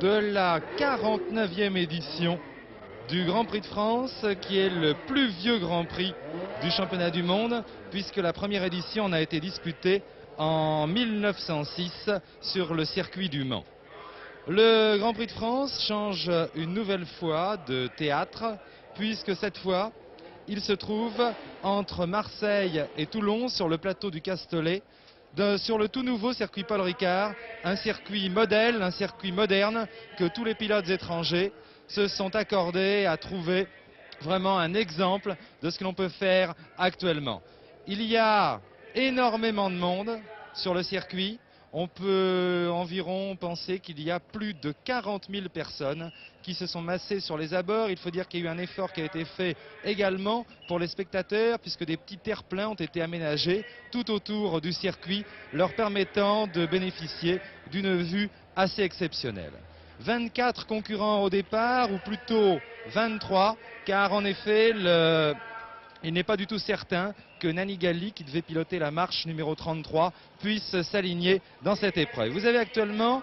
de la 49e édition du Grand Prix de France, qui est le plus vieux Grand Prix du championnat du monde, puisque la première édition en a été disputée en 1906 sur le circuit du Mans. Le Grand Prix de France change une nouvelle fois de théâtre, puisque cette fois, il se trouve entre Marseille et Toulon, sur le plateau du Castellet, sur le tout nouveau circuit Paul Ricard, un circuit modèle, un circuit moderne que tous les pilotes étrangers se sont accordés à trouver vraiment un exemple de ce que l'on peut faire actuellement. Il y a énormément de monde sur le circuit. On peut environ penser qu'il y a plus de 40 000 personnes qui se sont massées sur les abords. Il faut dire qu'il y a eu un effort qui a été fait également pour les spectateurs, puisque des petits terre-pleins ont été aménagés tout autour du circuit, leur permettant de bénéficier d'une vue assez exceptionnelle. 24 concurrents au départ, ou plutôt 23, car en effet, il n'est pas du tout certain que Nani Galli, qui devait piloter la marche numéro 33, puisse s'aligner dans cette épreuve. Vous avez actuellement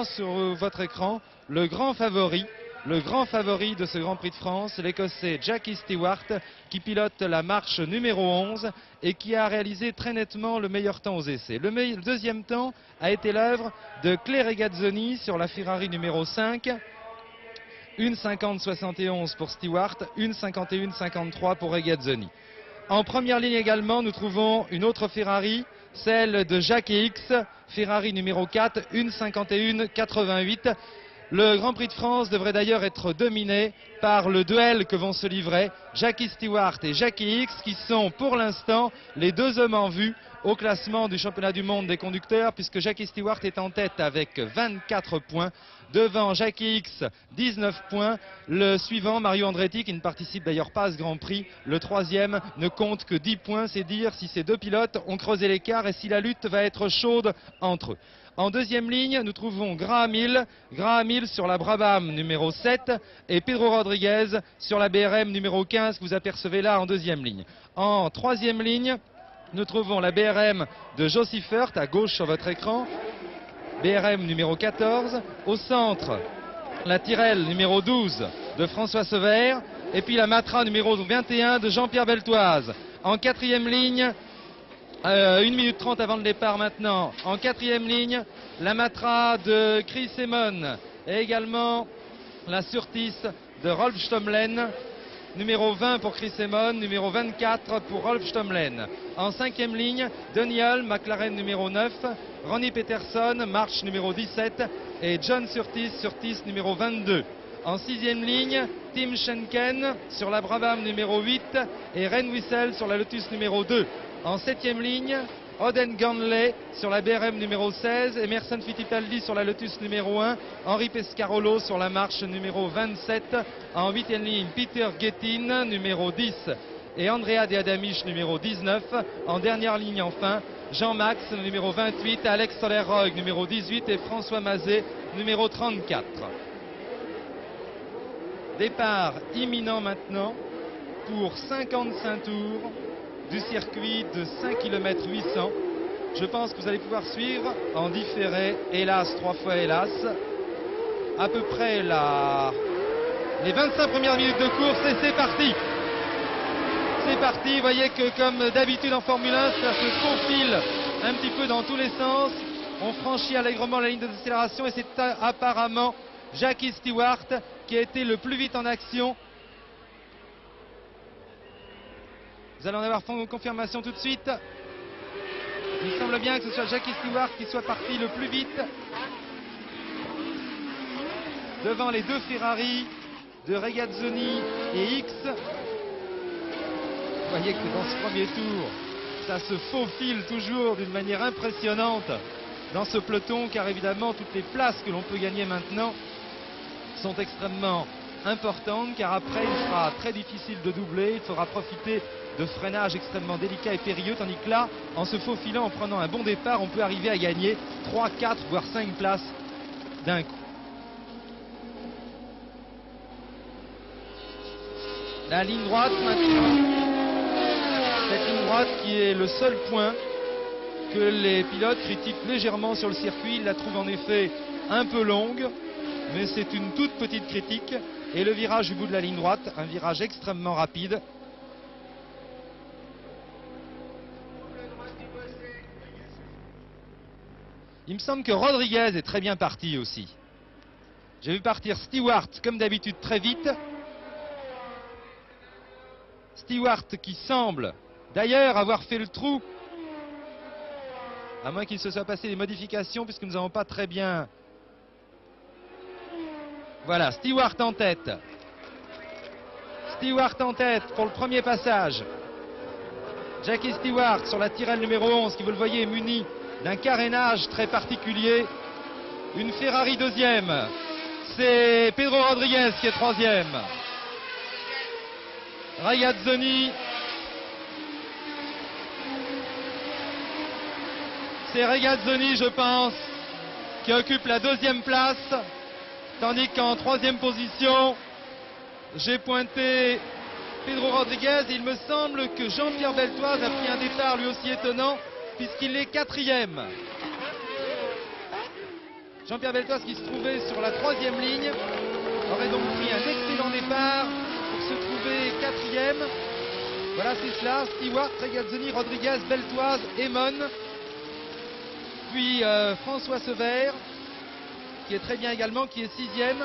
sur votre écran le grand favori de ce Grand Prix de France, l'Écossais Jackie Stewart, qui pilote la marche numéro 11 et qui a réalisé très nettement le meilleur temps aux essais. Le deuxième temps a été l'œuvre de Clay Regazzoni sur la Ferrari numéro 5. 1,50,71 pour Stewart, 1,51,53 pour Regazzoni. En première ligne également, nous trouvons une autre Ferrari, celle de Jacques X, Ferrari numéro 4, 1,51,88. Le Grand Prix de France devrait d'ailleurs être dominé par le duel que vont se livrer Jackie Stewart et Jackie X, qui sont pour l'instant les deux hommes en vue au classement du championnat du monde des conducteurs, puisque Jackie Stewart est en tête avec 24 points. Devant Jackie X, 19 points. Le suivant, Mario Andretti, qui ne participe d'ailleurs pas à ce Grand Prix, le troisième, ne compte que 10 points. C'est dire si ces deux pilotes ont creusé l'écart et si la lutte va être chaude entre eux. En deuxième ligne, nous trouvons Graham Hill sur la Brabham numéro 7 et Pedro Rodriguez sur la BRM numéro 15 que vous apercevez là en deuxième ligne. En troisième ligne, nous trouvons la BRM de Joe Siffert à gauche sur votre écran. BRM numéro 14. Au centre, la Tyrrell numéro 12 de François Sever. Et puis la Matra numéro 21 de Jean-Pierre Beltoise. En quatrième ligne, 1 minute 30 avant le départ maintenant. En quatrième ligne, la Matra de Chris Amon. Et également la Surtees de Rolf Stomlen. Numéro 20 pour Chris Amon, numéro 24 pour Rolf Stomlen. En cinquième ligne, Daniel McLaren numéro 9, Ronnie Peterson, marche numéro 17 et John Surtees numéro 22. En sixième ligne, Tim Schenken sur la Brabham numéro 8 et Ren Wissel sur la Lotus numéro 2. En septième ligne, Oden Ganley sur la BRM numéro 16, Emerson Fittipaldi sur la Lotus numéro 1, Henri Pescarolo sur la marche numéro 27, en huitième ligne Peter Gettin numéro 10 et Andrea De Adamisch numéro 19, en dernière ligne enfin Jean-Max numéro 28, Alex Soler-Roig numéro 18 et François Mazet numéro 34. Départ imminent maintenant pour 55 tours du circuit de 5 km 800. Je pense que vous allez pouvoir suivre en différé, hélas, 3 fois hélas, à peu près les 25 premières minutes de course et c'est parti. C'est parti, vous voyez que comme d'habitude en Formule 1, ça se faufile un petit peu dans tous les sens. On franchit allègrement la ligne de décélération et c'est apparemment Jackie Stewart qui a été le plus vite en action. Vous allez en avoir confirmation tout de suite. Il semble bien que ce soit Jackie Stewart qui soit parti le plus vite devant les deux Ferrari de Regazzoni et X. Vous voyez que dans ce premier tour, ça se faufile toujours d'une manière impressionnante dans ce peloton, car évidemment toutes les places que l'on peut gagner maintenant sont extrêmement importantes, car après il sera très difficile de doubler, il faudra profiter de freinage extrêmement délicat et périlleux, tandis que là, en se faufilant, en prenant un bon départ, on peut arriver à gagner 3, 4, voire 5 places d'un coup. La ligne droite maintenant, cette ligne droite qui est le seul point que les pilotes critiquent légèrement sur le circuit. Ils la trouvent en effet un peu longue, mais c'est une toute petite critique. Et le virage du bout de la ligne droite, un virage extrêmement rapide. Il me semble que Rodriguez est très bien parti aussi. J'ai vu partir Stewart comme d'habitude très vite. Stewart qui semble d'ailleurs avoir fait le trou. À moins qu'il se soit passé des modifications puisque nous n'avons pas très bien... Voilà, Stewart en tête. Stewart en tête pour le premier passage. Jackie Stewart sur la tirelle numéro 11 qui, vous le voyez, est muni d'un carénage très particulier. Une Ferrari deuxième. C'est Pedro Rodriguez qui est troisième. Regazzoni. C'est Regazzoni, je pense, qui occupe la deuxième place. Tandis qu'en troisième position, j'ai pointé Pedro Rodriguez. Il me semble que Jean-Pierre Beltoise a pris un départ lui aussi étonnant, puisqu'il est quatrième. Jean-Pierre Beltoise, qui se trouvait sur la troisième ligne, aurait donc pris un excellent départ pour se trouver quatrième. Voilà, c'est cela. Stewart, Regazzoni, Rodriguez, Beltoise, Emon. Puis François Sevère, qui est très bien également, qui est sixième.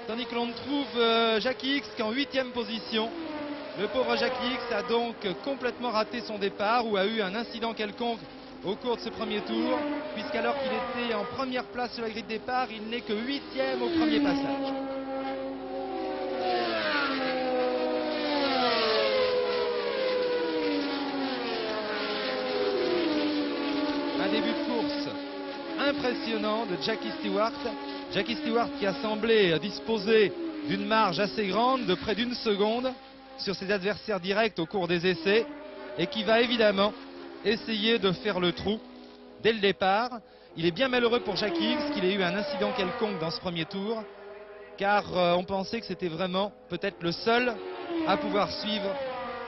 Tandis que l'on trouve Jackie X qui est en huitième position. Le pauvre Jackie X a donc complètement raté son départ ou a eu un incident quelconque au cours de ce premier tour, puisqu'alors qu'il était en première place sur la grille de départ, il n'est que huitième au premier passage. Un début de course impressionnant de Jackie Stewart. Jackie Stewart qui a semblé disposer d'une marge assez grande de près d'une seconde sur ses adversaires directs au cours des essais et qui va évidemment essayer de faire le trou dès le départ. Il est bien malheureux pour Jackie X qu'il ait eu un incident quelconque dans ce premier tour, car on pensait que c'était vraiment peut-être le seul à pouvoir suivre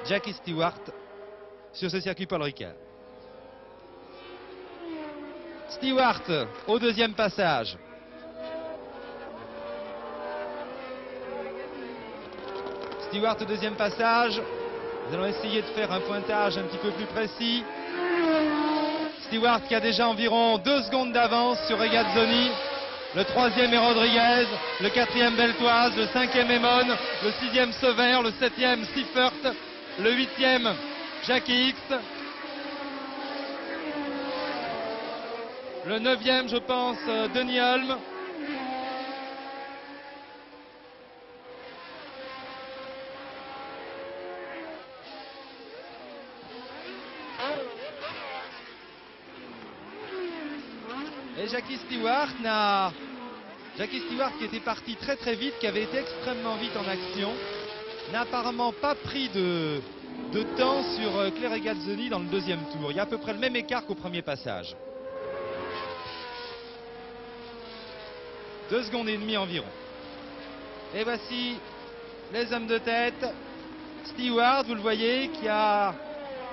Jackie Stewart sur ce circuit Paul Ricard. Stewart au deuxième passage. Stewart au deuxième passage. Nous allons essayer de faire un pointage un petit peu plus précis. Stewart qui a déjà environ 2 secondes d'avance sur Regazzoni. Le troisième est Rodriguez, le quatrième Beltoise, le cinquième Emon, le sixième Sevère, le septième Seifert, le huitième Jackie X. Le neuvième, je pense, Denis Holm. Et Jackie Stewart qui était parti très très vite, qui avait été extrêmement vite en action, n'a apparemment pas pris de temps sur Claire Regazzoni dans le deuxième tour. Il y a à peu près le même écart qu'au premier passage. 2 secondes et demie environ. Et voici les hommes de tête. Stewart, vous le voyez, qui a...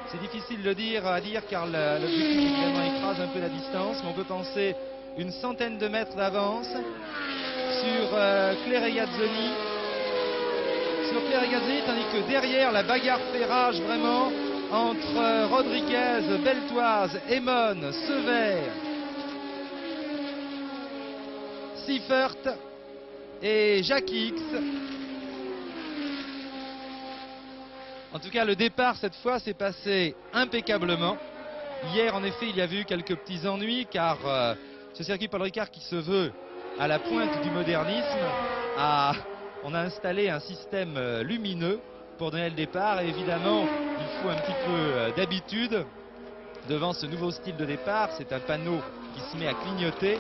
C'est difficile de dire car l'objectif évidemment écrase un peu la distance, mais on peut penser une centaine de mètres d'avance sur Claire Regazzoni. Sur Claire Regazzoni, tandis que derrière la bagarre fait rage vraiment entre Rodriguez, Beltoise, Emon, Sevère, Seifert et Jackie X. En tout cas, le départ cette fois s'est passé impeccablement. Hier, en effet, il y avait eu quelques petits ennuis car ce circuit Paul Ricard, qui se veut à la pointe du modernisme, on a installé un système lumineux pour donner le départ. Et évidemment, il faut un petit peu d'habitude devant ce nouveau style de départ. C'est un panneau qui se met à clignoter.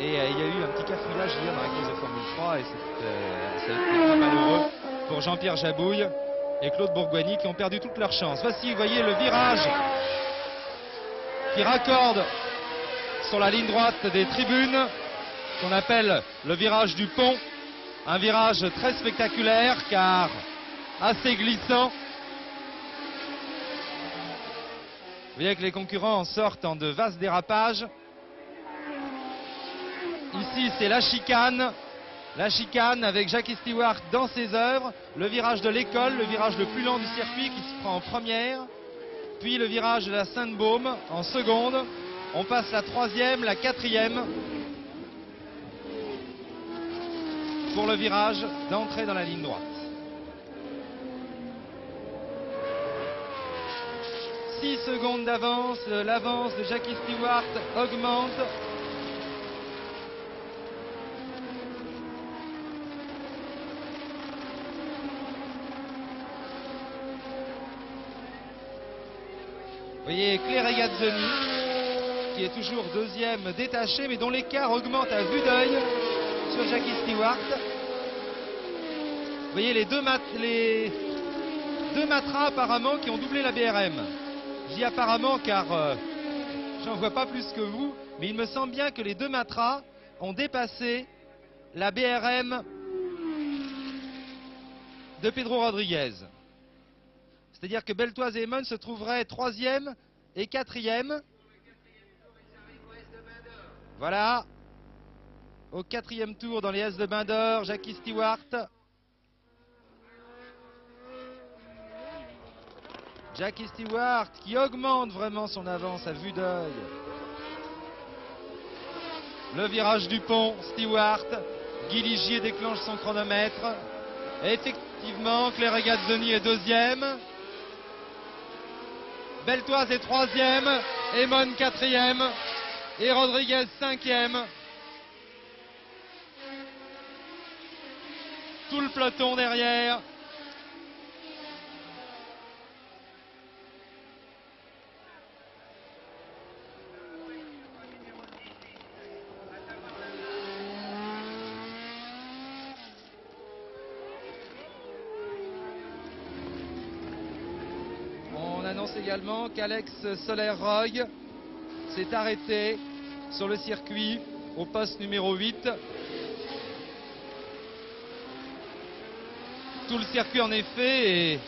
Et il y a eu un petit cafouillage hier dans la course de Formule 3 et ça a été très malheureux pour Jean-Pierre Jabouille et Claude Bourgoigny qui ont perdu toute leur chance. Voici, vous voyez, le virage qui raccorde sur la ligne droite des tribunes, qu'on appelle le virage du pont. Un virage très spectaculaire car assez glissant. voyez que les concurrents sortent en de vastes dérapages. Ici, c'est la chicane. La chicane avec Jackie Stewart dans ses œuvres. Le virage de l'école, le virage le plus lent du circuit qui se prend en première. Puis le virage de la Sainte-Baume en seconde. On passe la troisième, la quatrième. Pour le virage d'entrée dans la ligne droite. 6 secondes d'avance, l'avance de Jackie Stewart augmente. Vous voyez Claire Regazzoni qui est toujours deuxième détaché, mais dont l'écart augmente à vue d'œil sur Jackie Stewart. Vous voyez les deux matras apparemment qui ont doublé la BRM. Je dis apparemment car j'en vois pas plus que vous, mais il me semble bien que les deux matras ont dépassé la BRM de Pedro Rodriguez. C'est-à-dire que Beltoise et Emon se trouveraient 3e et 4e. Voilà. Au 4e tour dans les S de Bain d'Or, Jackie Stewart. Jackie Stewart qui augmente vraiment son avance à vue d'œil. Le virage du pont, Stewart. Guy Ligier déclenche son chronomètre. Et effectivement, Claire Regazzoni est deuxième. Beltoise est troisième. Emon quatrième. Et Rodriguez cinquième. Tout le peloton derrière. On annonce également qu'Alex Soler-Rogue s'est arrêté sur le circuit au poste numéro 8. Tout le circuit en effet est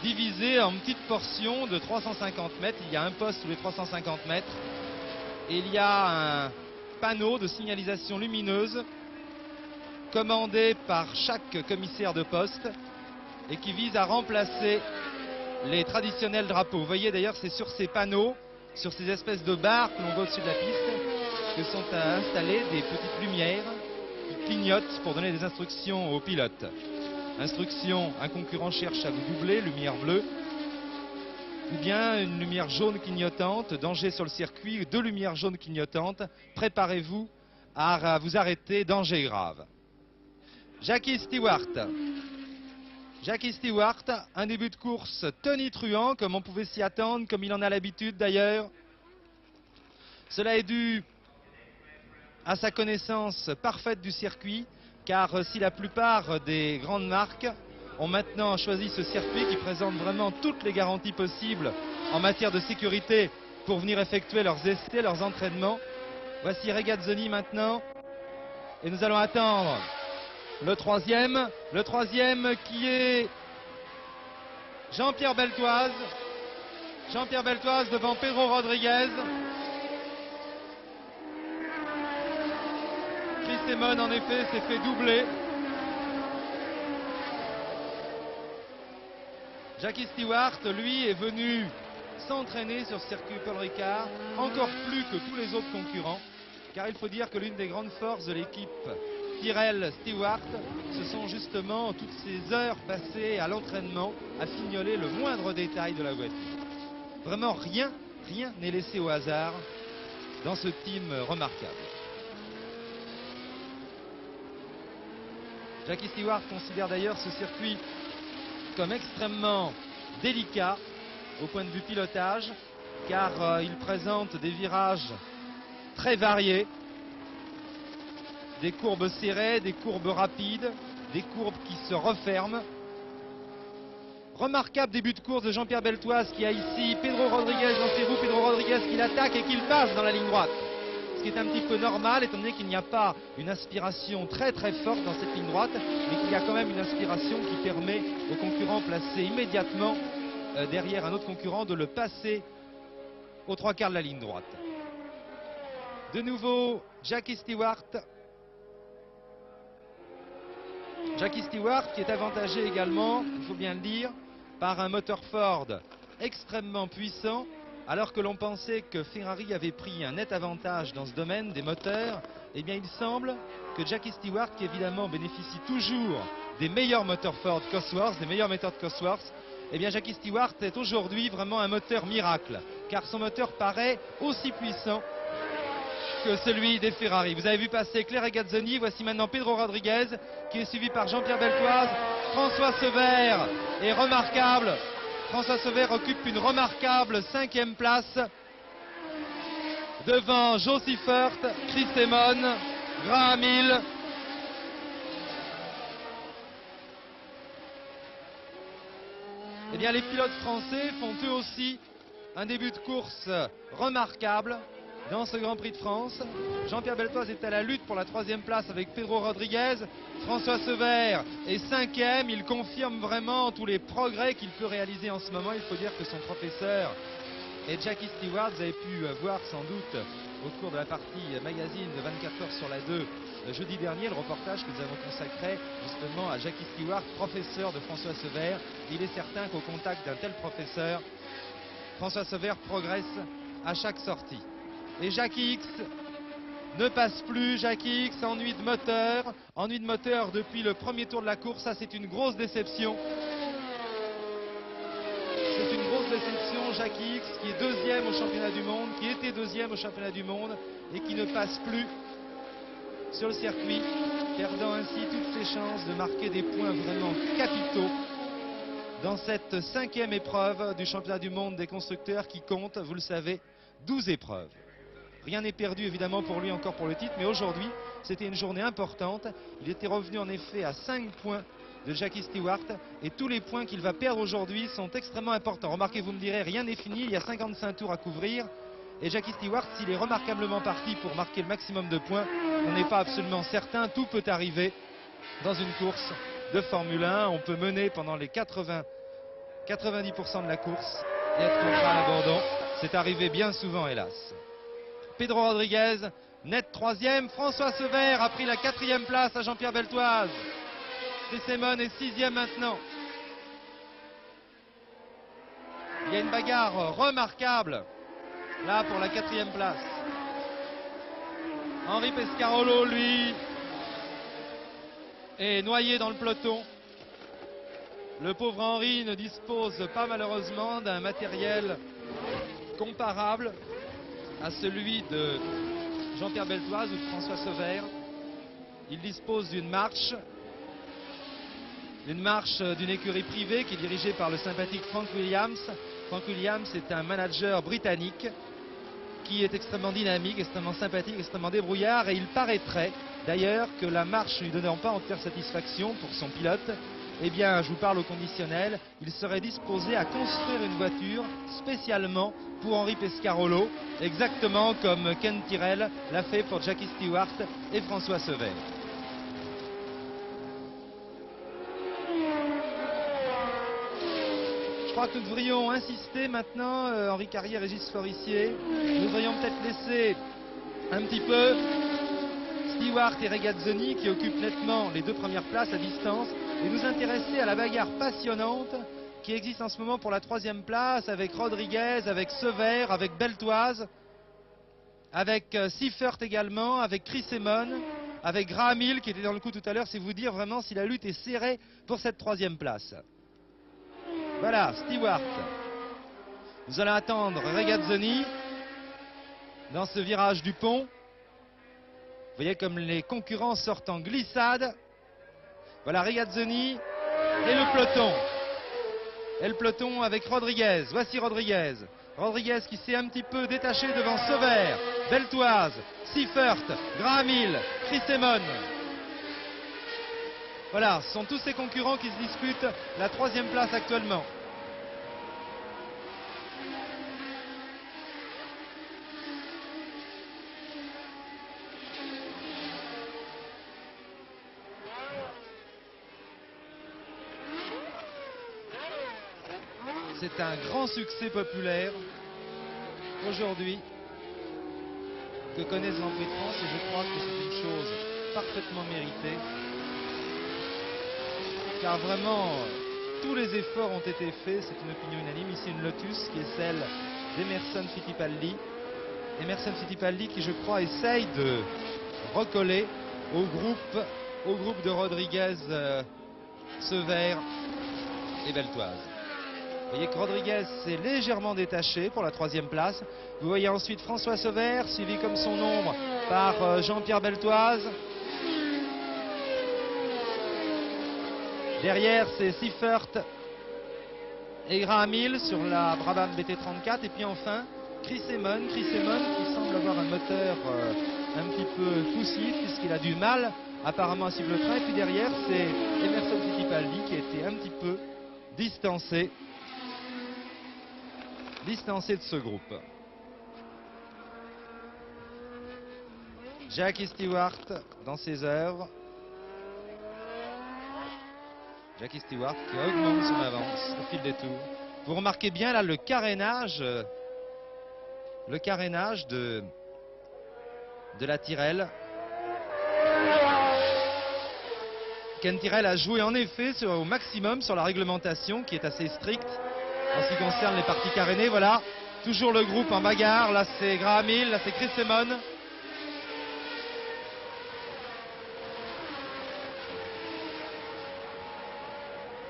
divisé en petites portions de 350 mètres. Il y a un poste tous les 350 mètres. Et il y a un panneau de signalisation lumineuse commandé par chaque commissaire de poste et qui vise à remplacer les traditionnels drapeaux. Vous voyez d'ailleurs, c'est sur ces panneaux, sur ces espèces de barres que l'on voit au-dessus de la piste, que sont installées des petites lumières qui clignotent pour donner des instructions aux pilotes. Instruction, un concurrent cherche à vous doubler, lumière bleue, ou bien une lumière jaune clignotante, danger sur le circuit, 2 lumières jaunes clignotantes, préparez-vous à vous arrêter, danger grave. Jackie Stewart. Jackie Stewart, un début de course tonitruant, comme on pouvait s'y attendre, comme il en a l'habitude d'ailleurs. Cela est dû à sa connaissance parfaite du circuit, car si la plupart des grandes marques ont maintenant choisi ce circuit qui présente vraiment toutes les garanties possibles en matière de sécurité pour venir effectuer leurs essais, leurs entraînements. Voici Regazzoni maintenant, et nous allons attendre le troisième qui est Jean-Pierre Beltoise. Jean-Pierre Beltoise devant Pedro Rodriguez. Chris Emon en effet s'est fait doubler. Jackie Stewart, lui, est venu s'entraîner sur ce circuit Paul Ricard, encore plus que tous les autres concurrents, car il faut dire que l'une des grandes forces de l'équipe Tyrrell Stewart, ce sont justement toutes ces heures passées à l'entraînement, à fignoler le moindre détail de la voiture. Vraiment rien n'est laissé au hasard dans ce team remarquable. Jackie Stewart considère d'ailleurs ce circuit comme extrêmement délicat au point de vue pilotage, car il présente des virages très variés, des courbes serrées, des courbes rapides, des courbes qui se referment. Remarquable début de course de Jean-Pierre Beltoise qui a ici Pedro Rodriguez dans ses roues, Pedro Rodriguez qui l'attaque et qui le passe dans la ligne droite. Ce qui est un petit peu normal étant donné qu'il n'y a pas une aspiration très forte dans cette ligne droite, mais qu'il y a quand même une aspiration qui permet au concurrent placé immédiatement derrière un autre concurrent de le passer aux 3/4 de la ligne droite. De nouveau, Jackie Stewart. Jackie Stewart qui est avantagé également, il faut bien le dire, par un moteur Ford extrêmement puissant, alors que l'on pensait que Ferrari avait pris un net avantage dans ce domaine des moteurs. Eh bien, il semble que Jackie Stewart, qui évidemment bénéficie toujours des meilleurs moteurs Ford Cosworth, des meilleures méthodes Cosworth, eh bien, Jackie Stewart est aujourd'hui vraiment un moteur miracle, car son moteur paraît aussi puissant que celui des Ferrari. Vous avez vu passer Claire Regazzoni, voici maintenant Pedro Rodriguez, qui est suivi par Jean-Pierre Beltoise. François Sever est remarquable. François Sever occupe une remarquable 5e place devant Joe Seifert, Chris Amon, Graham Hill. Eh bien, les pilotes français font eux aussi un début de course remarquable dans ce Grand Prix de France. Jean-Pierre Beltoise est à la lutte pour la 3e place avec Pedro Rodriguez. François Sever est 5e. Il confirme vraiment tous les progrès qu'il peut réaliser en ce moment. Il faut dire que son professeur est Jackie Stewart. Vous avez pu voir sans doute au cours de la partie magazine de 24 heures sur la 2 jeudi dernier le reportage que nous avons consacré justement à Jackie Stewart, professeur de François Sever. Il est certain qu'au contact d'un tel professeur, François Sever progresse à chaque sortie. Et Jackie X ne passe plus. Jackie X ennui de moteur depuis le premier tour de la course. Ça, c'est une grosse déception. C'est une grosse déception. Jackie X qui est 2e au championnat du monde, qui était 2e au championnat du monde et qui ne passe plus sur le circuit, perdant ainsi toutes ses chances de marquer des points vraiment capitaux dans cette 5e épreuve du championnat du monde des constructeurs qui compte, vous le savez, 12 épreuves. Rien n'est perdu évidemment pour lui encore pour le titre, mais aujourd'hui c'était une journée importante. Il était revenu en effet à 5 points de Jackie Stewart et tous les points qu'il va perdre aujourd'hui sont extrêmement importants. Remarquez, vous me direz, rien n'est fini, il y a 55 tours à couvrir et Jackie Stewart, s'il est remarquablement parti pour marquer le maximum de points, on n'est pas absolument certain, tout peut arriver dans une course de Formule 1. On peut mener pendant les 90% de la course et être contraint à l'abandon. C'est arrivé bien souvent, hélas. Pedro Rodriguez, net 3e. François Sever a pris la 4e place à Jean-Pierre Beltoise. Chris Amon est 6e maintenant. Il y a une bagarre remarquable là pour la 4e place. Henri Pescarolo, lui, est noyé dans le peloton. Le pauvre Henri ne dispose pas malheureusement d'un matériel comparable à celui de Jean-Pierre Beltoise ou de François Sever. Il dispose d'une marche d'une écurie privée qui est dirigée par le sympathique Frank Williams. Frank Williams est un manager britannique qui est extrêmement dynamique, extrêmement sympathique, extrêmement débrouillard, et il paraîtrait d'ailleurs que la marche ne lui donnant pas entière satisfaction pour son pilote, eh bien, je vous parle au conditionnel, il serait disposé à construire une voiture spécialement pour Henri Pescarolo, exactement comme Ken Tyrrell l'a fait pour Jackie Stewart et François Sever. Je crois que nous devrions insister maintenant, Henri Carrière et Régis Forissier, nous devrions peut-être laisser un petit peu Stewart et Regazzoni qui occupent nettement les 2 premières places à distance et nous intéresser à la bagarre passionnante qui existe en ce moment pour la 3e place avec Rodriguez, avec Sever, avec Beltoise, avec Seifert également, avec Chris Amon, avec Graham Hill qui était dans le coup tout à l'heure. C'est vous dire vraiment si la lutte est serrée pour cette 3e place. Voilà, Stewart. Nous allons attendre Regazzoni dans ce virage du pont. Vous voyez comme les concurrents sortent en glissade. Voilà Regazzoni et le peloton. Et le peloton avec Rodriguez. Voici Rodriguez. Rodriguez qui s'est un petit peu détaché devant Sever, Beltoise, Seifert, Graham Hill, Chris Amon. Voilà, ce sont tous ces concurrents qui se disputent la 3e place actuellement. C'est un grand succès populaire aujourd'hui que connaît ce Grand Prix de France, et je crois que c'est une chose parfaitement méritée, car vraiment tous les efforts ont été faits, c'est une opinion unanime. Ici une Lotus qui est celle d'Emerson Fittipaldi. Emerson Fittipaldi qui, je crois, essaye de recoller au groupe de Rodriguez, Sever et Beltoise. Vous voyez que Rodriguez s'est légèrement détaché pour la 3e place. Vous voyez ensuite François Sever, suivi comme son ombre par Jean-Pierre Beltoise. Derrière, c'est Siffert et Graham Hill sur la Brabham BT34. Et puis enfin, Chris Amon qui semble avoir un moteur un petit peu poussif puisqu'il a du mal apparemment à suivre le train. Et puis derrière, c'est Emerson Fittipaldi qui a été un petit peu distancé de ce groupe. Jackie Stewart dans ses œuvres. Jackie Stewart qui augmente son avance au fil des tours. Vous remarquez bien là le carénage de la Tyrrell. Ken Tyrrell a joué en effet au maximum sur la réglementation qui est assez stricte en ce qui concerne les parties carénées. Voilà, toujours le groupe en bagarre. Là c'est Graham Hill, là c'est Chris Amon.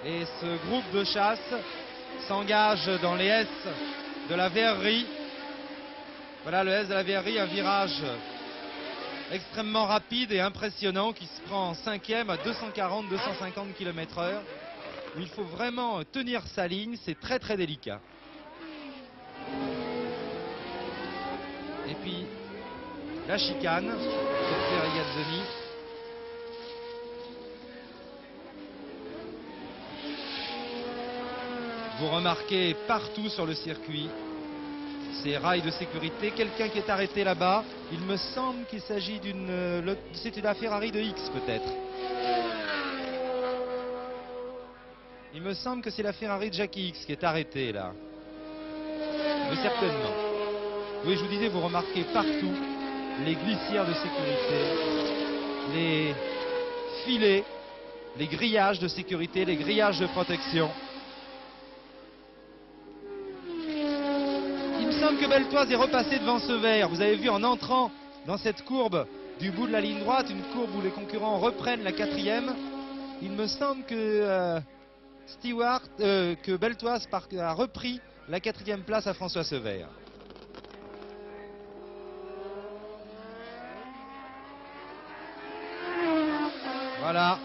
Et ce groupe de chasse s'engage dans les S de la Verrerie. Voilà le S de la Verrerie, un virage extrêmement rapide et impressionnant qui se prend en 5e à 240-250 km/h. Où il faut vraiment tenir sa ligne, c'est très très délicat. Et puis la chicane, c'est Regazzoni. Vous remarquez partout sur le circuit ces rails de sécurité. Quelqu'un qui est arrêté là-bas. Il me semble qu'il s'agit c'est une Ferrari de X peut-être. Il me semble que c'est la Ferrari de Jackie X qui est arrêtée là. Mais certainement. Oui, je vous disais, vous remarquez partout les glissières de sécurité, les filets, les grillages de sécurité, les grillages de protection. Il me semble que Beltoise est repassé devant Sever. Vous avez vu en entrant dans cette courbe du bout de la ligne droite, une courbe où les concurrents reprennent la 4e. Il me semble que que Beltoise a repris la 4e place à François Sever. Voilà.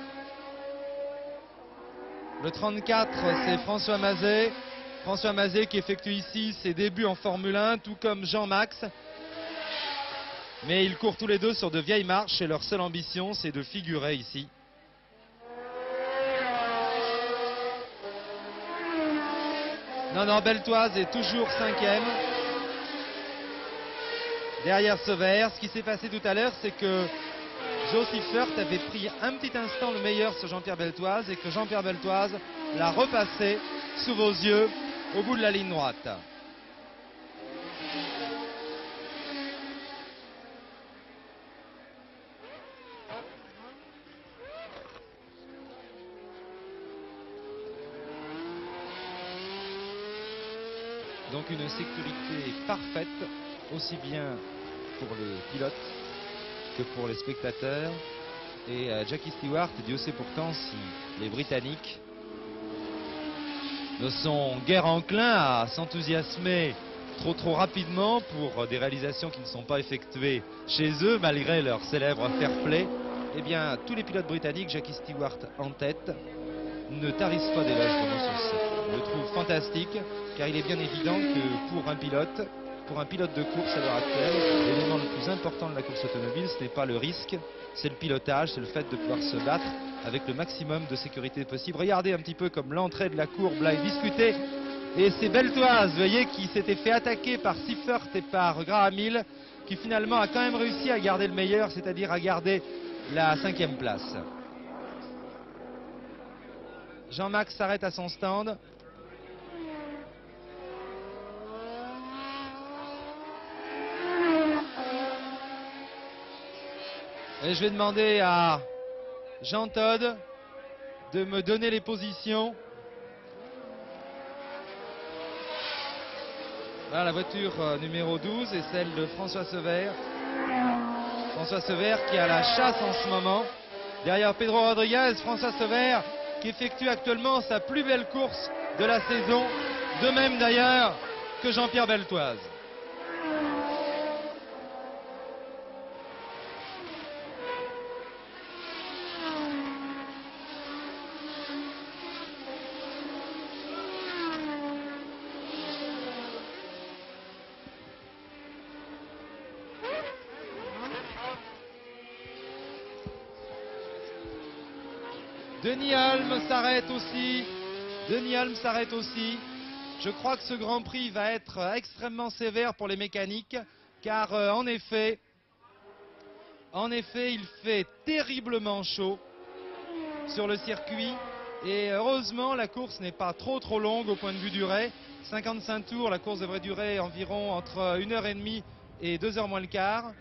Le 34, c'est François Mazet. François Mazet qui effectue ici ses débuts en Formule 1, tout comme Jean-Max. Mais ils courent tous les deux sur de vieilles marches et leur seule ambition, c'est de figurer ici. Non, Beltoise est toujours 5e. Derrière Sever. Ce qui s'est passé tout à l'heure, c'est que Joe Siffert avait pris un petit instant le meilleur sur Jean-Pierre Beltoise et que Jean-Pierre Beltoise l'a repassé sous vos yeux au bout de la ligne droite. Donc une sécurité parfaite, aussi bien pour les pilotes que pour les spectateurs. Et Jackie Stewart, Dieu sait pourtant si les Britanniques ne sont guère enclins à s'enthousiasmer trop rapidement pour des réalisations qui ne sont pas effectuées chez eux malgré leur célèbre fair play. Eh bien, tous les pilotes britanniques, Jackie Stewart en tête, ne tarissent pas d'éloges pendant ce set. Je le trouve fantastique car il est bien évident que pour un pilote de course à l'heure actuelle, l'élément le plus important de la course automobile, ce n'est pas le risque, c'est le pilotage, c'est le fait de pouvoir se battre avec le maximum de sécurité possible. Regardez un petit peu comme l'entrée de la courbe là est discutée. Et c'est Beltoise, vous voyez, qui s'était fait attaquer par Siffert et par Graham Hill, qui finalement a quand même réussi à garder le meilleur, c'est-à-dire à garder la 5e place. Jean-Max s'arrête à son stand. Et je vais demander à Jean Todt de me donner les positions. Voilà la voiture numéro 12 et celle de François Sevère. François Sevère qui a la chasse en ce moment. Derrière Pedro Rodriguez, François Sevère qui effectue actuellement sa plus belle course de la saison. De même d'ailleurs que Jean-Pierre Beltoise. Denis Hulme s'arrête aussi. Denis Hulme s'arrête aussi. Je crois que ce Grand Prix va être extrêmement sévère pour les mécaniques, car en effet, il fait terriblement chaud sur le circuit. Et heureusement, la course n'est pas trop longue au point de vue durée. 55 tours, la course devrait durer environ entre 1h30 et 2h moins le quart.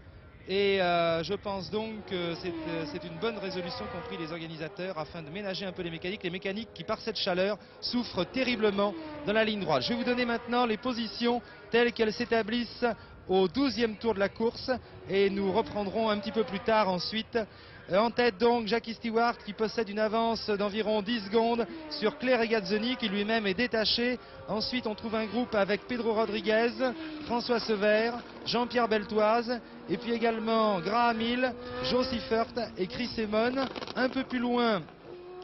Et je pense donc que c'est une bonne résolution qu'ont pris les organisateurs afin de ménager un peu les mécaniques qui par cette chaleur souffrent terriblement dans la ligne droite. Je vais vous donner maintenant les positions telles qu'elles s'établissent au 12e tour de la course et nous reprendrons un petit peu plus tard ensuite. En tête donc Jackie Stewart qui possède une avance d'environ 10 secondes sur Clay Regazzoni qui lui-même est détaché. Ensuite on trouve un groupe avec Pedro Rodriguez, François Sevère, Jean-Pierre Beltoise et puis également Graham Hill, Joe Siffert et Chris Amon. Un peu plus loin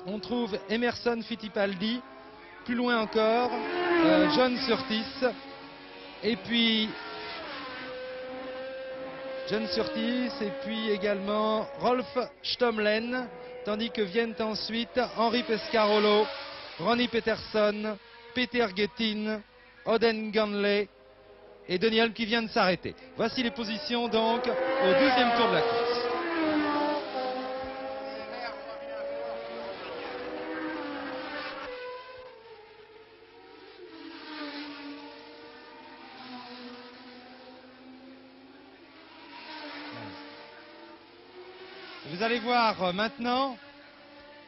on trouve Emerson Fittipaldi, plus loin encore John Surtees et puis John Surtees et puis également Rolf Stomlen, tandis que viennent ensuite Henri Pescarolo, Ronnie Peterson, Peter Gettin, Oden Ganley et Denis Hulme qui vient de s'arrêter. Voici les positions donc au 12e tour de la course. Vous allez voir maintenant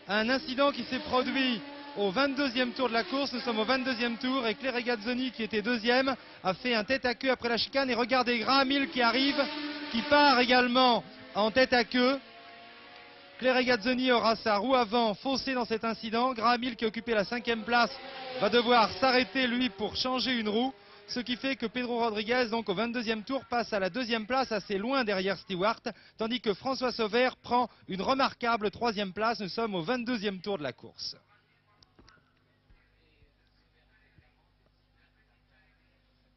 un incident qui s'est produit au 22e tour de la course. Nous sommes au 22e tour et Clay Regazzoni qui était deuxième a fait un tête à queue après la chicane. Et regardez Graham Hill qui arrive, qui part également en tête à queue. Clay Regazzoni aura sa roue avant faussée dans cet incident. Graham Hill qui occupait la 5e place va devoir s'arrêter lui pour changer une roue. Ce qui fait que Pedro Rodriguez, donc au 22e tour, passe à la 2e place, assez loin derrière Stewart, tandis que François Sevère prend une remarquable 3e place. Nous sommes au 22e tour de la course.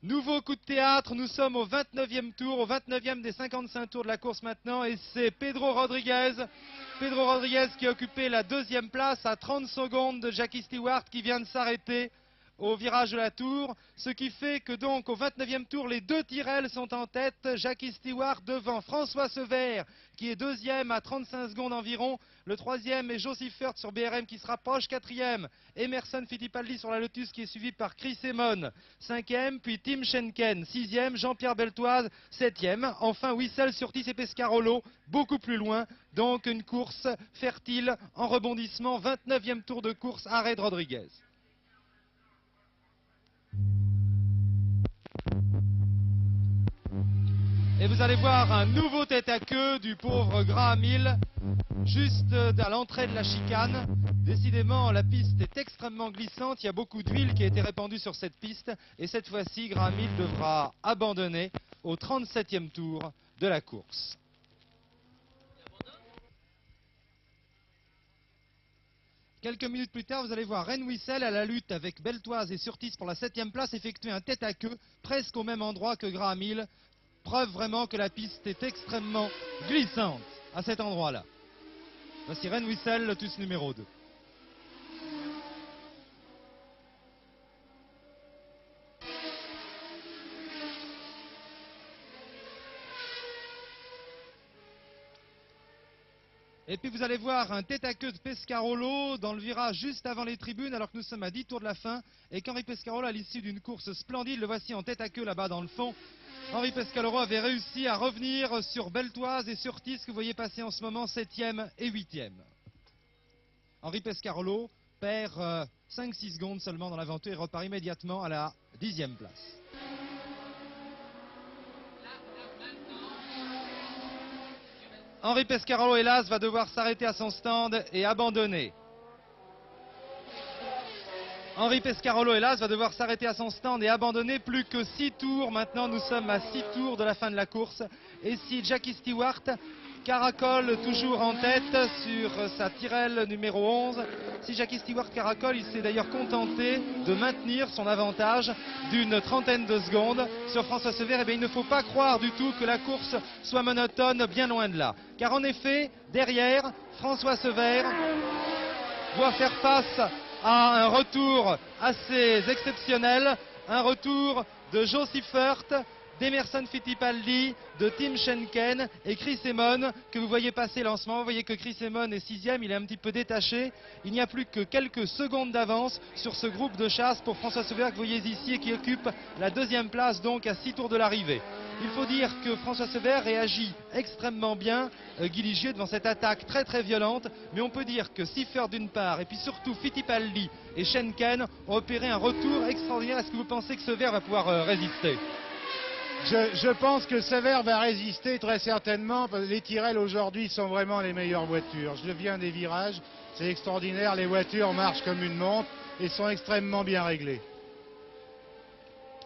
Nouveau coup de théâtre, nous sommes au 29e tour, au 29e des 55 tours de la course maintenant, et c'est Pedro Rodriguez. Pedro Rodriguez qui a occupé la 2e place à 30 secondes de Jackie Stewart qui vient de s'arrêter au virage de la tour, ce qui fait que donc au 29e tour, les deux Tyrrell sont en tête. Jackie Stewart devant François Sevère qui est deuxième à 35 secondes environ. Le troisième est Joe Siffert sur BRM qui se rapproche. Quatrième, Emerson Fittipaldi sur la Lotus qui est suivi par Chris Amon. Cinquième, puis Tim Schenken. Sixième, Jean-Pierre Beltoise. Septième, enfin Wissel, Surtees et Pescarolo, beaucoup plus loin. Donc une course fertile en rebondissement. 29e tour de course, arrêt de Rodriguez. Et vous allez voir un nouveau tête à queue du pauvre Graham Hill, juste à l'entrée de la chicane. Décidément, la piste est extrêmement glissante, il y a beaucoup d'huile qui a été répandue sur cette piste. Et cette fois-ci, Graham Hill devra abandonner au 37e tour de la course. Quelques minutes plus tard, vous allez voir Ren Wissel à la lutte avec Beltoise et Surtees pour la 7e place effectuer un tête à queue presque au même endroit que Graham Hill. Preuve vraiment que la piste est extrêmement glissante à cet endroit-là. Voici Ren Wissel, Lotus numéro 2. Et puis vous allez voir un tête à queue de Pescarolo dans le virage juste avant les tribunes alors que nous sommes à 10 tours de la fin et qu'Henri Pescarolo à l'issue d'une course splendide, le voici en tête à queue là-bas dans le fond, Henri Pescarolo avait réussi à revenir sur Beltoise et Surtis que vous voyez passer en ce moment 7e et 8e. Henri Pescarolo perd 5-6 secondes seulement dans l'aventure et repart immédiatement à la 10e place. Henri Pescarolo, hélas, va devoir s'arrêter à son stand et abandonner. Henri Pescarolo, hélas, va devoir s'arrêter à son stand et abandonner. Plus que 6 tours. Maintenant, nous sommes à 6 tours de la fin de la course. Et si Jackie Stewart caracole toujours en tête sur sa Tyrrell numéro 11. Si Jackie Stewart caracole, il s'est d'ailleurs contenté de maintenir son avantage d'une trentaine de secondes sur François Sever. Eh bien, il ne faut pas croire du tout que la course soit monotone, bien loin de là. Car en effet, derrière, François Sever doit faire face à un retour assez exceptionnel, un retour de Joe Siffert, d'Emerson Fittipaldi, de Tim Schenken et Chris Amon que vous voyez passer lancement. Vous voyez que Chris Amon est 6e, il est un petit peu détaché. Il n'y a plus que quelques secondes d'avance sur ce groupe de chasse pour François Sever que vous voyez ici et qui occupe la 2e place donc à 6 tours de l'arrivée. Il faut dire que François Sever réagit extrêmement bien, Guy Ligier, devant cette attaque très très violente. Mais on peut dire que Siffert d'une part et puis surtout Fittipaldi et Schenken ont opéré un retour extraordinaire. Est-ce que vous pensez que Sever va pouvoir résister ? Je pense que Sever va résister très certainement. Les Tyrrell aujourd'hui sont vraiment les meilleures voitures. Je viens des virages, c'est extraordinaire. Les voitures marchent comme une montre et sont extrêmement bien réglées.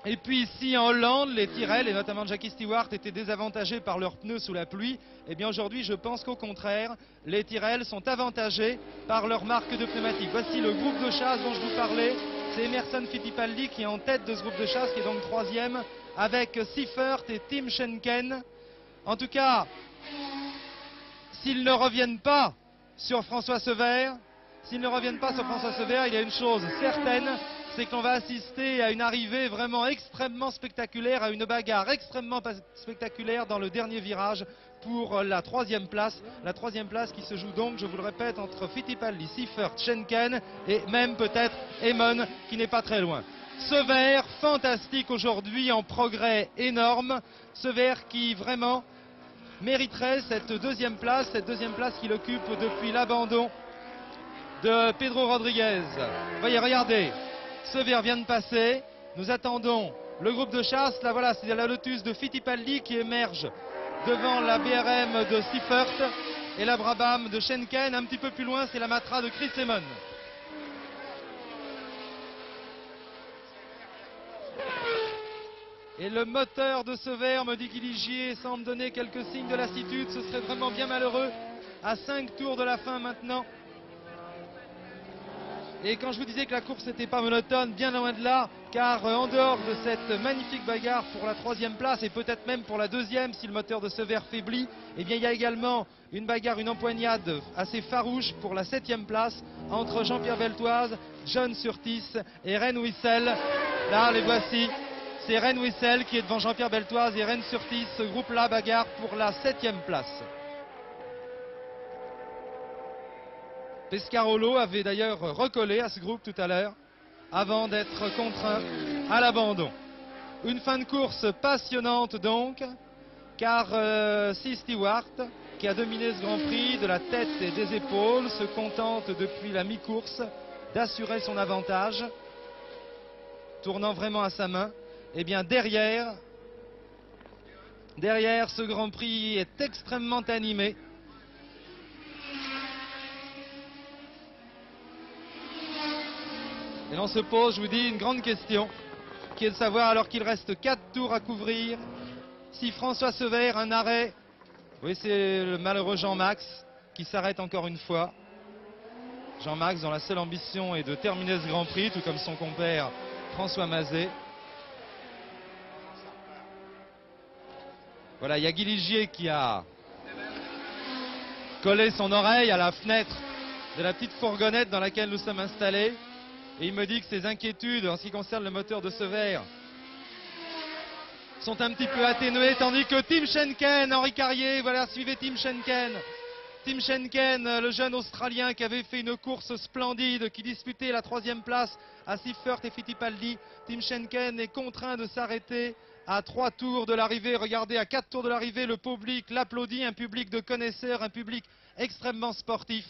Et puis ici en Hollande, les Tyrrell et notamment Jackie Stewart étaient désavantagés par leurs pneus sous la pluie. Et bien aujourd'hui, je pense qu'au contraire, les Tyrrell sont avantagés par leur marque de pneumatiques. Voici le groupe de chasse dont je vous parlais. C'est Emerson Fittipaldi qui est en tête de ce groupe de chasse, qui est donc 3e, avec Siffert et Tim Schenken. En tout cas, s'ils ne reviennent pas sur François Sever, il y a une chose certaine, c'est qu'on va assister à une arrivée vraiment extrêmement spectaculaire, à une bagarre extrêmement spectaculaire dans le dernier virage pour la 3e place. La 3e place qui se joue donc, je vous le répète, entre Fittipaldi, Siffert, Schenken et même peut-être Amon qui n'est pas très loin. Sever, fantastique aujourd'hui, en progrès énorme. Sever qui vraiment mériterait cette 2e place qu'il occupe depuis l'abandon de Pedro Rodriguez. Voyez, regardez, Sever vient de passer. Nous attendons le groupe de chasse. Là, voilà, c'est la Lotus de Fittipaldi qui émerge devant la BRM de Siffert et la Brabham de Schenken. Un petit peu plus loin, c'est la Matra de Chris Amon. Et le moteur de Sever, me dit Guy Ligier, semble donner quelques signes de lassitude. Ce serait vraiment bien malheureux à 5 tours de la fin maintenant. Et quand je vous disais que la course n'était pas monotone, bien loin de là, car en dehors de cette magnifique bagarre pour la 3e place et peut-être même pour la 2e si le moteur de Sever faiblit, eh bien il y a également une bagarre, une empoignade assez farouche pour la 7e place entre Jean-Pierre Beltoise, John Surtis et Ren Wissel. Là, les voici. C'est Ren Wissel qui est devant Jean-Pierre Beltoise et Ren Surtis. Ce groupe-là bagarre pour la 7e place. Pescarolo avait d'ailleurs recollé à ce groupe tout à l'heure avant d'être contraint à l'abandon. Une fin de course passionnante donc, car si Stewart, qui a dominé ce Grand Prix de la tête et des épaules, se contente depuis la mi-course d'assurer son avantage, tournant vraiment à sa main. Eh bien derrière ce Grand Prix est extrêmement animé. Et l'on se pose, je vous dis, une grande question, qui est de savoir, alors qu'il reste 4 tours à couvrir, si François Sever, un arrêt, oui, c'est le malheureux Jean-Max qui s'arrête encore une fois. Jean-Max dont la seule ambition est de terminer ce Grand Prix, tout comme son compère François Mazet. Voilà, il y a Guy Ligier qui a collé son oreille à la fenêtre de la petite fourgonnette dans laquelle nous sommes installés. Et il me dit que ses inquiétudes en ce qui concerne le moteur de Sever sont un petit peu atténuées, tandis que Tim Schenken, Henri Carrier, voilà, suivez Tim Schenken. Tim Schenken, le jeune Australien qui avait fait une course splendide, qui disputait la 3e place à Siffert et Fittipaldi. Tim Schenken est contraint de s'arrêter À 3 tours de l'arrivée, regardez, à 4 tours de l'arrivée, le public l'applaudit, un public de connaisseurs, un public extrêmement sportif.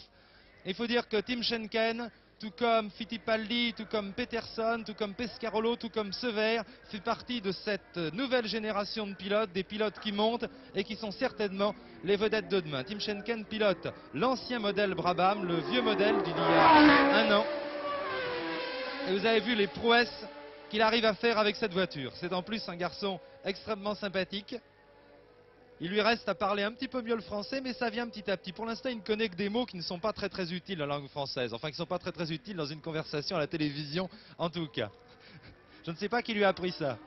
Il faut dire que Tim Schenken, tout comme Fittipaldi, tout comme Peterson, tout comme Pescarolo, tout comme Sever, fait partie de cette nouvelle génération de pilotes, des pilotes qui montent et qui sont certainement les vedettes de demain. Tim Schenken pilote l'ancien modèle Brabham, le vieux modèle d'il y a un an. Et vous avez vu les prouesses qu'il arrive à faire avec cette voiture. C'est en plus un garçon extrêmement sympathique. Il lui reste à parler un petit peu mieux le français, mais ça vient petit à petit. Pour l'instant, il ne connaît que des mots qui ne sont pas très très utiles en langue française. Enfin, qui ne sont pas très très utiles dans une conversation à la télévision, en tout cas. Je ne sais pas qui lui a appris ça.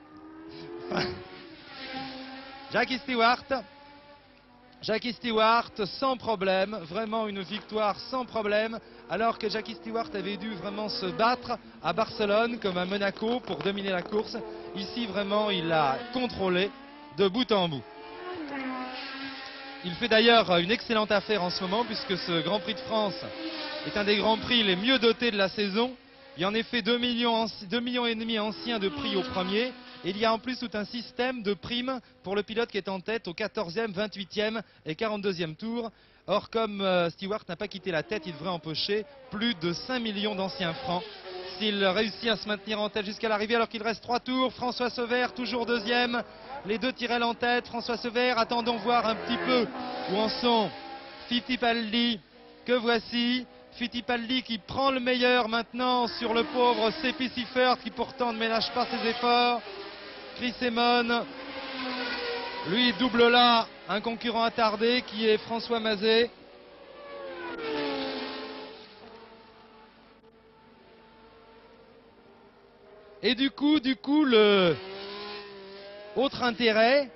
Jackie Stewart. Jackie Stewart, sans problème, vraiment une victoire sans problème, alors que Jackie Stewart avait dû vraiment se battre à Barcelone comme à Monaco pour dominer la course. Ici, vraiment, il l'a contrôlé de bout en bout. Il fait d'ailleurs une excellente affaire en ce moment, puisque ce Grand Prix de France est un des Grands Prix les mieux dotés de la saison. Il y a en effet 2,5 millions anciens de prix au premier. Et il y a en plus tout un système de primes pour le pilote qui est en tête au 14e, 28e et 42e tour. Or, comme Stewart n'a pas quitté la tête, il devrait empocher plus de 5 millions d'anciens francs s'il réussit à se maintenir en tête jusqu'à l'arrivée, alors qu'il reste 3 tours. François Sever, toujours deuxième. Les deux Tyrrell en tête. François Sever, attendons voir un petit peu où en sont Fittipaldi, que voici. Fittipaldi qui prend le meilleur maintenant sur le pauvre Seppi Seifert, qui pourtant ne ménage pas ses efforts. Chris Amon, lui double là un concurrent attardé qui est François Mazet. Et du coup, le autre intérêt,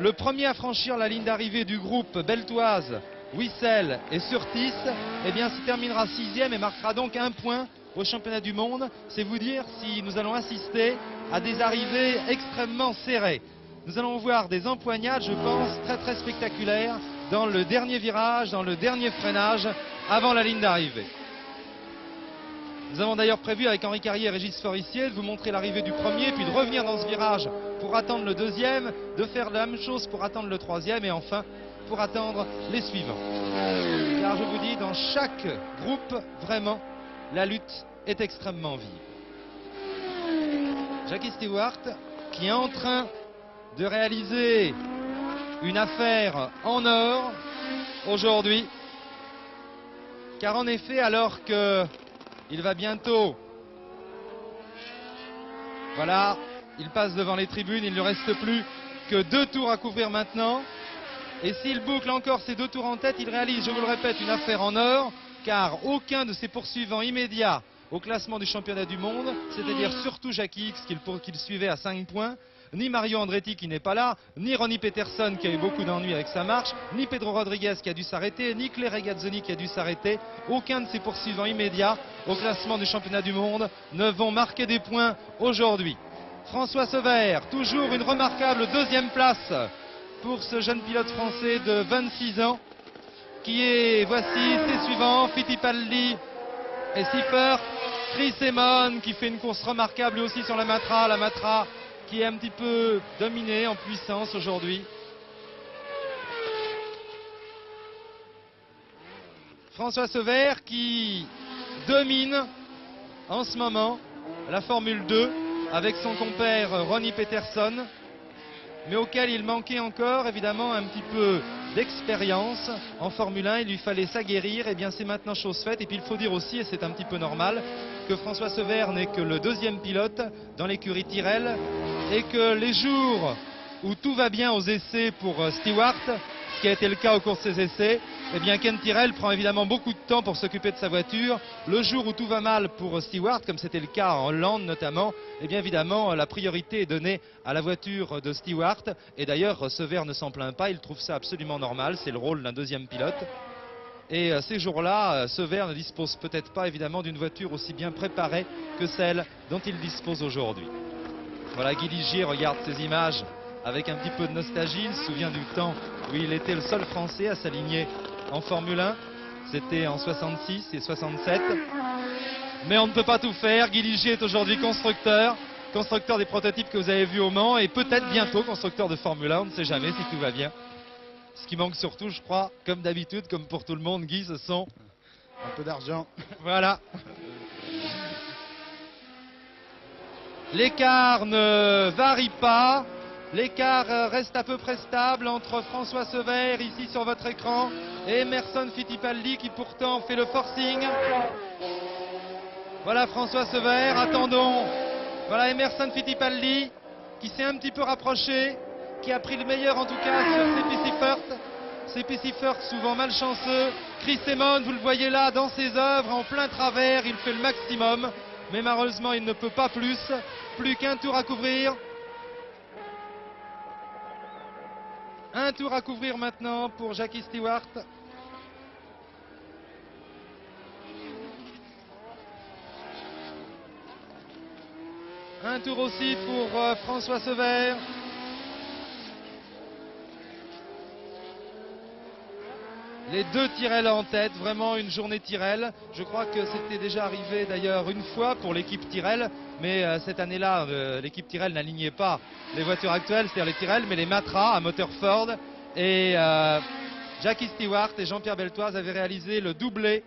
le premier à franchir la ligne d'arrivée du groupe Beltoise, Wissel et Surtis, eh bien, se terminera 6e et marquera donc 1 point au championnat du monde. C'est vous dire si nous allons assister à des arrivées extrêmement serrées. Nous allons voir des empoignades, je pense, très très spectaculaires dans le dernier virage, dans le dernier freinage avant la ligne d'arrivée. Nous avons d'ailleurs prévu avec Henri Carrier et Régis Forissier de vous montrer l'arrivée du premier, puis de revenir dans ce virage pour attendre le deuxième, de faire la même chose pour attendre le troisième et enfin pour attendre les suivants. Car je vous dis, dans chaque groupe, vraiment, la lutte est extrêmement vive. Jackie Stewart qui est en train de réaliser une affaire en or aujourd'hui. Car en effet, alors qu'il va bientôt, voilà, il passe devant les tribunes, il ne reste plus que 2 tours à couvrir maintenant. Et s'il boucle encore ces 2 tours en tête, il réalise, je vous le répète, une affaire en or, car aucun de ses poursuivants immédiats au classement du championnat du monde, c'est-à-dire surtout Jackie X qu'il suivait à 5 points, ni Mario Andretti qui n'est pas là, ni Ronnie Peterson qui a eu beaucoup d'ennuis avec sa marche, ni Pedro Rodriguez qui a dû s'arrêter, ni Clay Regazzoni qui a dû s'arrêter. Aucun de ses poursuivants immédiats au classement du championnat du monde ne vont marquer des points aujourd'hui. François Sever, toujours une remarquable 2e place pour ce jeune pilote français de 26 ans qui est, voici ses suivants, Fittipaldi et Seifert. Chris Amon qui fait une course remarquable lui aussi sur la Matra qui est un petit peu dominée en puissance aujourd'hui. François Sever qui domine en ce moment la Formule 2 avec son compère Ronnie Peterson, mais auquel il manquait encore évidemment un petit peu d'expérience en Formule 1, il lui fallait s'aguerrir. Et bien c'est maintenant chose faite. Et puis il faut dire aussi, et c'est un petit peu normal, que François Sever n'est que le 2e pilote dans l'écurie Tyrrell et que les jours où tout va bien aux essais pour Stewart, ce qui a été le cas au cours de ses essais, eh bien Ken Tyrrell prend évidemment beaucoup de temps pour s'occuper de sa voiture. Le jour où tout va mal pour Stewart, comme c'était le cas en Hollande notamment, eh bien évidemment la priorité est donnée à la voiture de Stewart. Et d'ailleurs Sever ne s'en plaint pas, il trouve ça absolument normal, c'est le rôle d'un 2e pilote. Et ces jours-là, Sever ne dispose peut-être pas évidemment d'une voiture aussi bien préparée que celle dont il dispose aujourd'hui. Voilà, Guy Ligier regarde ces images avec un petit peu de nostalgie. Il se souvient du temps où il était le seul Français à s'aligner en Formule 1. C'était en 66 et 67. Mais on ne peut pas tout faire. Guy Ligier est aujourd'hui constructeur. constructeur des prototypes que vous avez vus au Mans et peut-être bientôt constructeur de Formule 1, on ne sait jamais si tout va bien. Ce qui manque surtout, je crois, comme d'habitude, comme pour tout le monde, Guy, ce sont un peu d'argent. Voilà. L'écart ne varie pas. L'écart reste à peu près stable entre François Sever, ici sur votre écran, et Emerson Fittipaldi qui pourtant fait le forcing. Voilà François Sever, attendons. Voilà Emerson Fittipaldi qui s'est un petit peu rapproché, qui a pris le meilleur en tout cas sur ses PC First. Ces PC First souvent malchanceux. Chris Amon, vous le voyez là dans ses œuvres, en plein travers, il fait le maximum. Mais malheureusement il ne peut pas plus. Plus qu'un tour à couvrir. Un tour à couvrir maintenant pour Jackie Stewart. Un tour aussi pour François Sever. Les deux Tyrrell en tête, vraiment une journée Tyrrell. Je crois que c'était déjà arrivé d'ailleurs une fois pour l'équipe Tyrrell, mais cette année-là, l'équipe Tyrrell n'alignait pas les voitures actuelles, c'est-à-dire les Tyrrell, mais les Matra à moteur Ford. Et Jackie Stewart et Jean-Pierre Beltoise avaient réalisé le doublé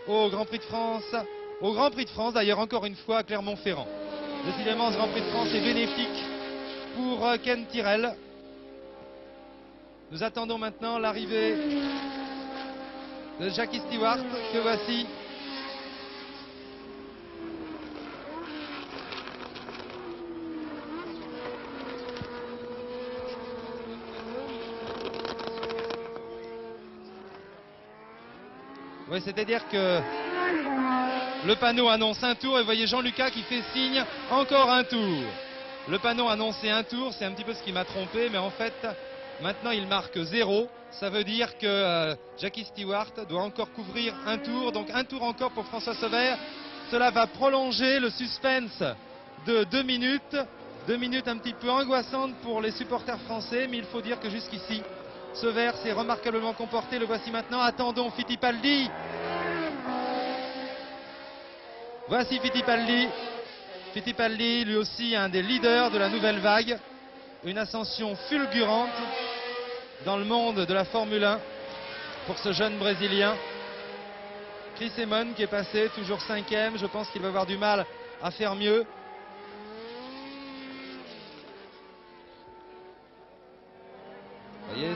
au Grand Prix de France. Au Grand Prix de France, d'ailleurs encore une fois à Clermont-Ferrand. Décidément, ce Grand Prix de France est bénéfique pour Ken Tyrrell. Nous attendons maintenant l'arrivée de Jackie Stewart, que voici. Oui, c'est-à-dire que le panneau annonce un tour et vous voyez Jean-Lucas qui fait signe encore un tour. Le panneau annonçait un tour, c'est un petit peu ce qui m'a trompé, mais en fait, maintenant il marque 0. Ça veut dire que Jackie Stewart doit encore couvrir un tour, donc un tour encore pour François Sever. Cela va prolonger le suspense de 2 minutes. 2 minutes un petit peu angoissantes pour les supporters français, mais il faut dire que jusqu'ici, Sever s'est remarquablement comporté. Le voici maintenant, attendons Fittipaldi. Voici Fittipaldi. Fittipaldi, lui aussi un des leaders de la nouvelle vague. Une ascension fulgurante dans le monde de la Formule 1 pour ce jeune Brésilien. Chris Amon qui est passé, toujours 5e. Je pense qu'il va avoir du mal à faire mieux. Vous voyez,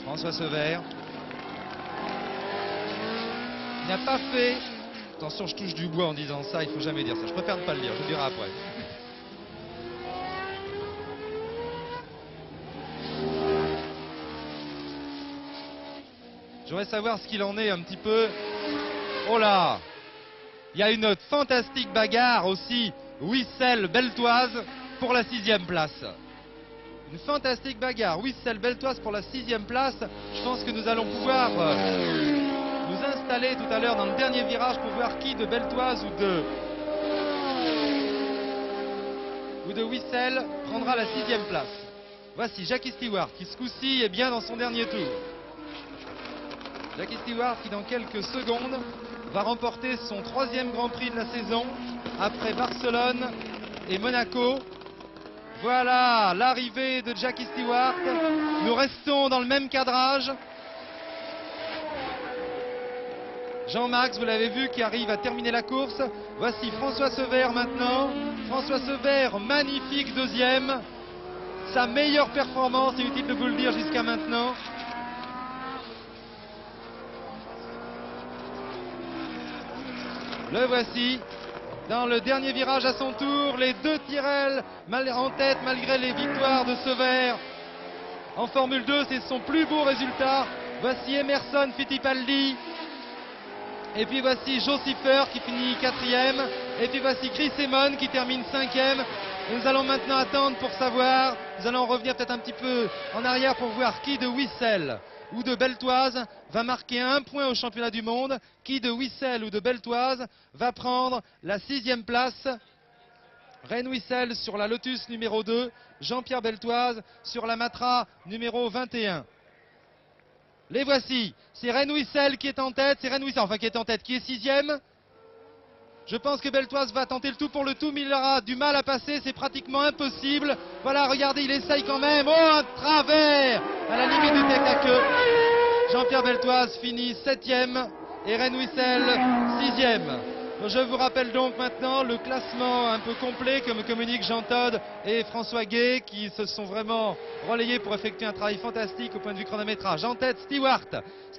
François Sever. Il n'a pas fait... Attention, je touche du bois en disant ça, il ne faut jamais dire ça. Je préfère ne pas le dire, je le dirai après. Je voudrais savoir ce qu'il en est un petit peu. Oh là! Il y a une fantastique bagarre aussi, Wissel-Beltoise pour la 6e place. Une fantastique bagarre, Wissel-Beltoise pour la 6e place. Je pense que nous allons pouvoir nous installer tout à l'heure dans le dernier virage pour voir qui de Beltoise ou de Wissel prendra la 6e place. Voici Jackie Stewart qui ce coup-ci est bien dans son dernier tour. Jackie Stewart qui dans quelques secondes va remporter son 3e Grand Prix de la saison après Barcelone et Monaco. Voilà l'arrivée de Jackie Stewart. Nous restons dans le même cadrage. Jean-Max, vous l'avez vu, qui arrive à terminer la course. Voici François Sever maintenant. François Sever, magnifique 2e. Sa meilleure performance, c'est utile de vous le dire jusqu'à maintenant. Le voici dans le dernier virage à son tour. Les deux Tyrrell en tête malgré les victoires de Sever. En Formule 2, c'est son plus beau résultat. Voici Emerson Fittipaldi. Et puis voici Joe Siffer qui finit 4e. Et puis voici Chris Amon qui termine 5e. Et nous allons maintenant attendre pour savoir. Nous allons revenir peut-être un petit peu en arrière pour voir qui de Wissel ou de Beltoise va marquer 1 point au championnat du monde. Qui de Wissel ou de Beltoise va prendre la 6e place. Ren Wissel sur la Lotus numéro 2. Jean-Pierre Beltoise sur la Matra numéro 21. Les voici. C'est Ren Wissel qui est en tête. C'est Ren Wissel, enfin qui est en tête, qui est 6e. Je pense que Beltoise va tenter le tout pour le tout, mais il aura du mal à passer, c'est pratiquement impossible. Voilà, regardez, il essaye quand même. Oh, un travers à la limite du tête à queue. Jean-Pierre Beltoise finit 7e et Ren Wissel 6e. Je vous rappelle donc maintenant le classement un peu complet que me communiquent Jean Todt et François Gay, qui se sont vraiment relayés pour effectuer un travail fantastique au point de vue chronométrage. En tête, Stewart,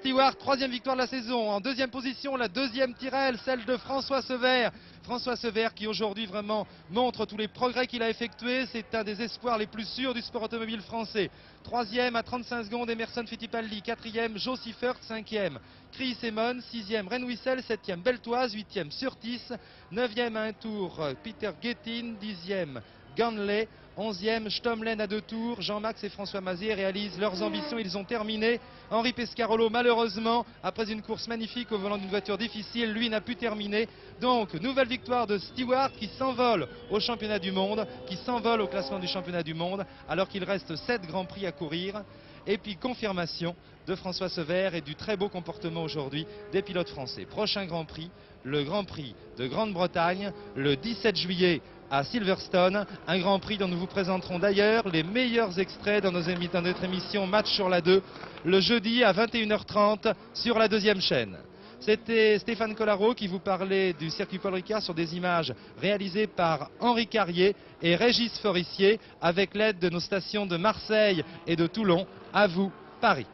3e victoire de la saison. En 2e position, la 2e Tyrrell, celle de François Sever. François Sever qui aujourd'hui vraiment montre tous les progrès qu'il a effectués. C'est un des espoirs les plus sûrs du sport automobile français. 3e à 35 secondes, Emerson Fittipaldi. 4e, Joe Siffert. 5e, Chris Emon. 6e, Ren Wissel. 7e, Beltoise. 8e, Surtees. 9e à un tour, Peter Gettin. 10e, Ganley. 11e, Stomlen à 2 tours. Jean-Max et François Mazier réalisent leurs ambitions. Ils ont terminé. Henri Pescarolo, malheureusement, après une course magnifique au volant d'une voiture difficile, lui n'a pu terminer. Donc, nouvelle victoire de Stewart qui s'envole au championnat du monde, qui s'envole au classement du championnat du monde, alors qu'il reste 7 grands prix à courir. Et puis, confirmation de François Sever et du très beau comportement aujourd'hui des pilotes français. Prochain Grand Prix, le Grand Prix de Grande-Bretagne, le 17 juillet à Silverstone, un Grand Prix dont nous vous présenterons d'ailleurs les meilleurs extraits dans notre émission Match sur la 2, le jeudi à 21h30 sur la 2e chaîne. C'était Stéphane Collaro qui vous parlait du circuit Paul Ricard sur des images réalisées par Henri Carrier et Régis Forissier avec l'aide de nos stations de Marseille et de Toulon. À vous, Paris.